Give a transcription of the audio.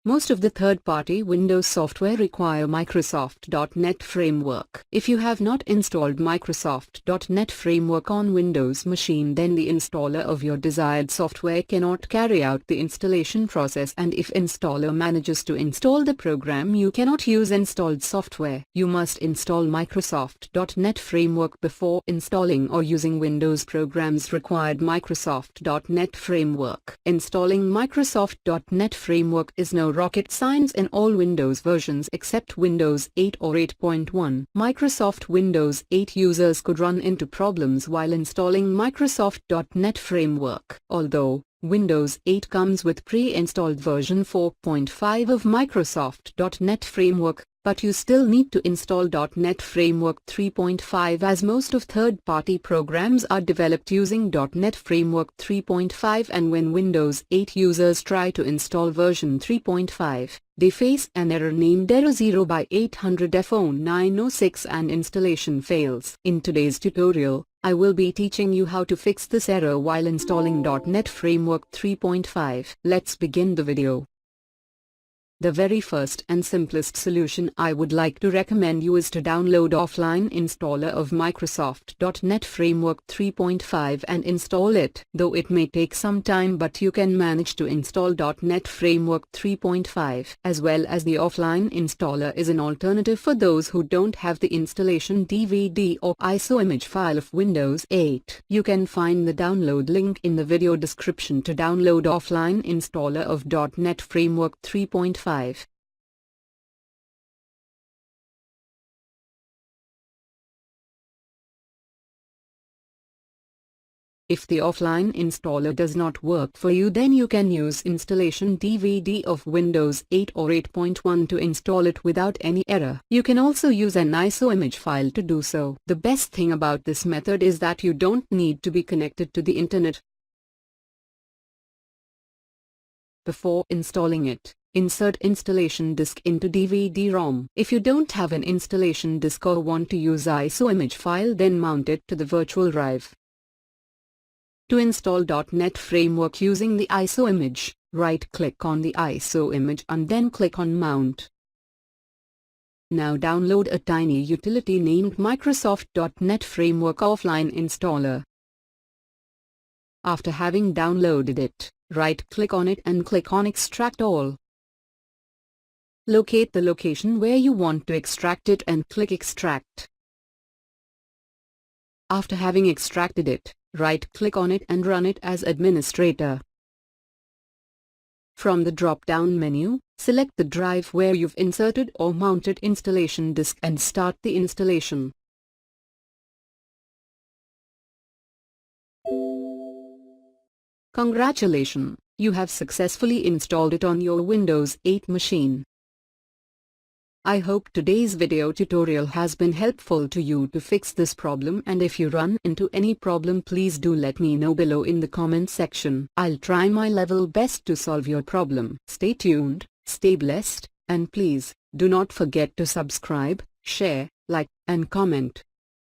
Most of the third-party Windows software require Microsoft.NET Framework. If you have not installed Microsoft.NET Framework on Windows machine, then the installer of your desired software cannot carry out the installation process, and if installer manages to install the program, you cannot use installed software. You must install Microsoft.NET Framework before installing or using Windows programs required Microsoft.NET Framework. Installing Microsoft.NET Framework is no rocket science in all Windows versions except Windows 8 or 8.1. Microsoft Windows 8 users could run into problems while installing Microsoft.NET Framework. Although Windows 8 comes with pre-installed version 4.5 of Microsoft.NET Framework, but you still need to install .NET Framework 3.5, as most of third-party programs are developed using .NET Framework 3.5, and when Windows 8 users try to install version 3.5, they face an error named error 0x800f0906 and installation fails. In today's tutorial, I will be teaching you how to fix this error while installing .NET Framework 3.5. Let's begin the video. The very first and simplest solution I would like to recommend you is to download offline installer of Microsoft.NET Framework 3.5 and install it. Though it may take some time, but you can manage to install .NET Framework 3.5. As well as the offline installer is an alternative for those who don't have the installation DVD or ISO image file of Windows 8. You can find the download link in the video description to download offline installer of .NET Framework 3.5. If the offline installer does not work for you, then you can use installation DVD of Windows 8 or 8.1 to install it without any error. You can also use an ISO image file to do so. The best thing about this method is that you don't need to be connected to the internet. Before installing it, insert installation disk into DVD-ROM. If you don't have an installation disk or want to use ISO image file, then mount it to the virtual drive. To install .NET Framework using the ISO image, right-click on the ISO image and then click on Mount. Now download a tiny utility named Microsoft.NET Framework Offline Installer. After having downloaded it, right-click on it and click on Extract All. Locate the location where you want to extract it and click Extract. After having extracted it, right-click on it and run it as administrator. From the drop-down menu, select the drive where you've inserted or mounted installation disk and start the installation. Congratulations, you have successfully installed it on your Windows 8 machine. I hope today's video tutorial has been helpful to you to fix this problem, and if you run into any problem, please do let me know below in the comment section. I'll try my level best to solve your problem. Stay tuned, stay blessed, and please, do not forget to subscribe, share, like, and comment.